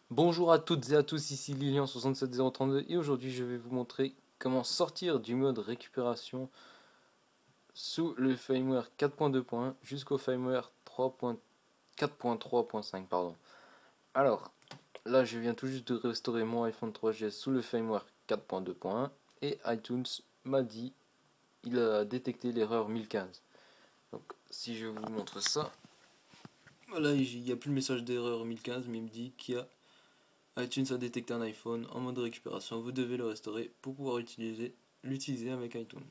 Bonjour à toutes et à tous, ici Lilian67032 et aujourd'hui je vais vous montrer comment sortir du mode récupération sous le firmware 4.2.1 jusqu'au firmware 4.3.5 pardon. Alors là je viens tout juste de restaurer mon iPhone 3GS sous le firmware 4.2.1 et iTunes m'a dit, il a détecté l'erreur 1015. Donc si je vous montre ça, voilà, il n'y a plus le message d'erreur 1015 mais il me dit qu'il y a iTunes a détecté un iPhone en mode récupération, vous devez le restaurer pour pouvoir l'utiliser avec iTunes.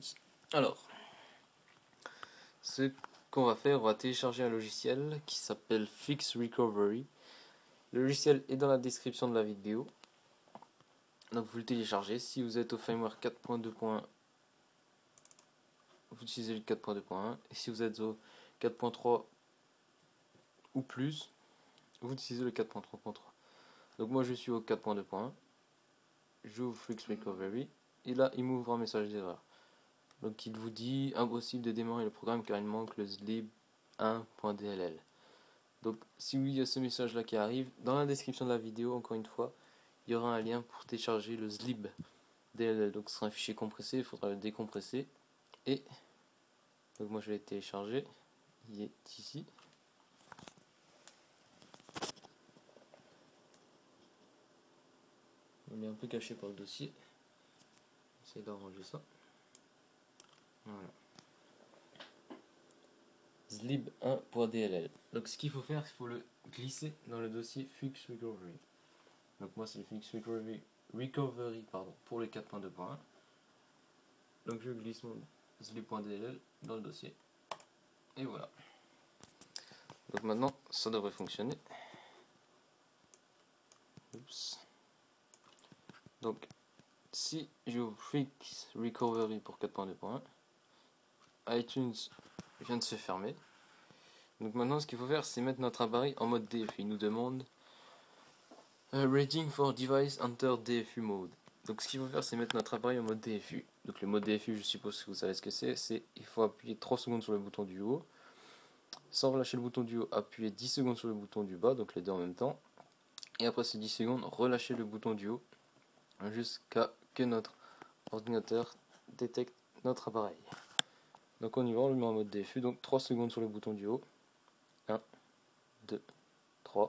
Alors, ce qu'on va faire, on va télécharger un logiciel qui s'appelle Fix Recovery. Le logiciel est dans la description de la vidéo. Donc vous le téléchargez. Si vous êtes au firmware 4.2.1, vous utilisez le 4.2.1. Et si vous êtes au 4.3 ou plus, vous utilisez le 4.3.3. Donc moi je suis au 4.2.1. J'ouvre Fix Recovery. Et là il m'ouvre un message d'erreur. Donc il vous dit impossible de démarrer le programme car il manque le zlib 1.dll. Donc si oui, il y a ce message là qui arrive, dans la description de la vidéo, encore une fois, il y aura un lien pour télécharger le zlib DLL. Donc ce sera un fichier compressé, il faudra le décompresser. Et donc moi je vais le télécharger, il est ici. Il est un peu caché par le dossier. J'essaie d'arranger ça. Voilà. Zlib1.dll. Donc ce qu'il faut faire, il faut le glisser dans le dossier Fix Recovery. Donc moi c'est le Fix Recovery pour le 4.2.1. Donc je glisse mon zlib.dll dans le dossier. Et voilà. Donc maintenant ça devrait fonctionner. Oups. Donc si je Fix Recovery pour 4.2.1, iTunes vient de se fermer. Donc maintenant ce qu'il faut faire c'est mettre notre appareil en mode DFU. Il nous demande Rating for device enter DFU mode. Donc ce qu'il faut faire c'est mettre notre appareil en mode DFU. Donc le mode DFU, je suppose que vous savez ce que c'est il faut appuyer 3 secondes sur le bouton du haut. Sans relâcher le bouton du haut, appuyez 10 secondes sur le bouton du bas, donc les deux en même temps. Et après ces 10 secondes, relâchez le bouton du haut jusqu'à que notre ordinateur détecte notre appareil. Donc on y va, on le met en mode DFU, donc 3 secondes sur le bouton du haut. 1, 2, 3.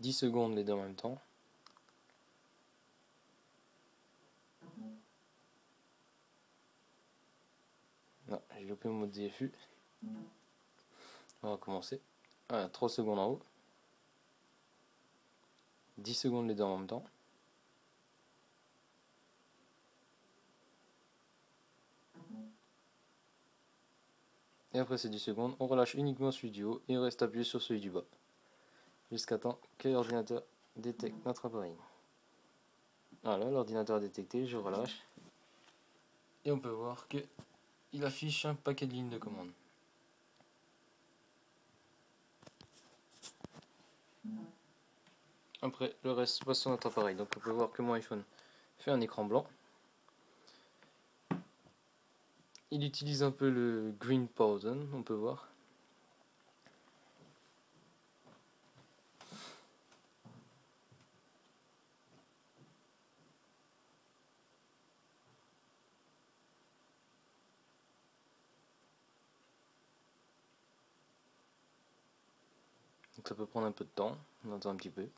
10 secondes les deux en même temps. Non, j'ai loupé mon mode DFU. On va recommencer. Voilà, 3 secondes en haut. 10 secondes les deux en même temps. Et après ces 10 secondes, on relâche uniquement celui du haut et on reste appuyé sur celui du bas. Jusqu'à temps que l'ordinateur détecte notre appareil. Voilà, l'ordinateur a détecté, je relâche. Et on peut voir que il affiche un paquet de lignes de commande. Après, le reste se passe sur notre appareil. Donc on peut voir que mon iPhone fait un écran blanc. Il utilise un peu le green powder, on peut voir. Donc ça peut prendre un peu de temps, on attend un petit peu.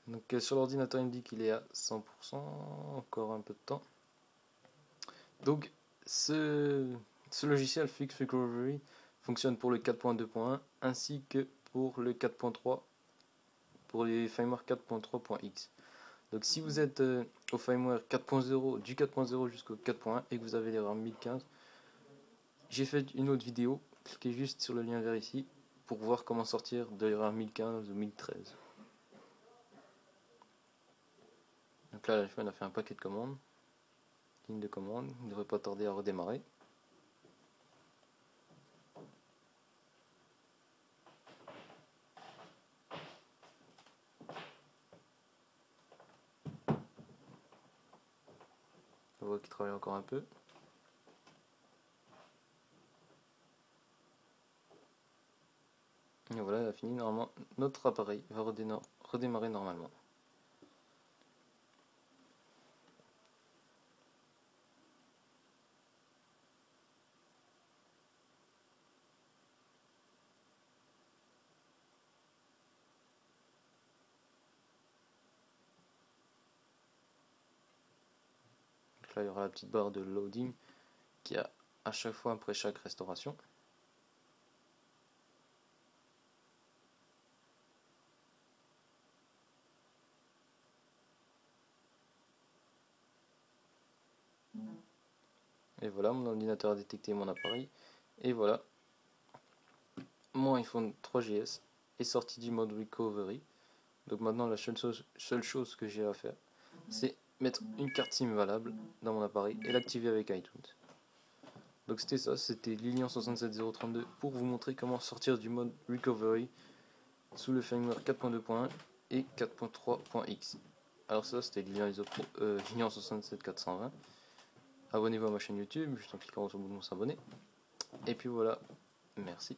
Donc sur l'ordinateur il me dit qu'il est à 100%, encore un peu de temps. Donc ce logiciel Fix Recovery fonctionne pour le 4.2.1 ainsi que pour le 4.3 pour les firmware 4.3.x. Donc si vous êtes au firmware 4.0 du 4.0 jusqu'au 4.1 et que vous avez l'erreur 1015, j'ai fait une autre vidéo, cliquez juste sur le lien vers ici pour voir comment sortir de l'erreur 1015 ou 1013. Donc là, on a fait un paquet de commandes, ligne de commande, il ne devrait pas tarder à redémarrer. On voit qu'il travaille encore un peu. Et voilà, il a fini. Normalement, notre appareil va redémarrer normalement. Donc là, il y aura la petite barre de loading qui a à chaque fois après chaque restauration. Et voilà, mon ordinateur a détecté mon appareil. Et voilà, mon iPhone 3GS est sorti du mode recovery. Donc maintenant, la seule chose que j'ai à faire, c'est mettre une carte SIM valable dans mon appareil et l'activer avec iTunes. Donc c'était ça, c'était Lilian 67032 pour vous montrer comment sortir du mode recovery sous le firmware 4.2.1 et 4.3.x. Alors ça, c'était Lilian 67420. Abonnez-vous à ma chaîne YouTube juste en cliquant sur le bouton s'abonner. Et puis voilà, merci.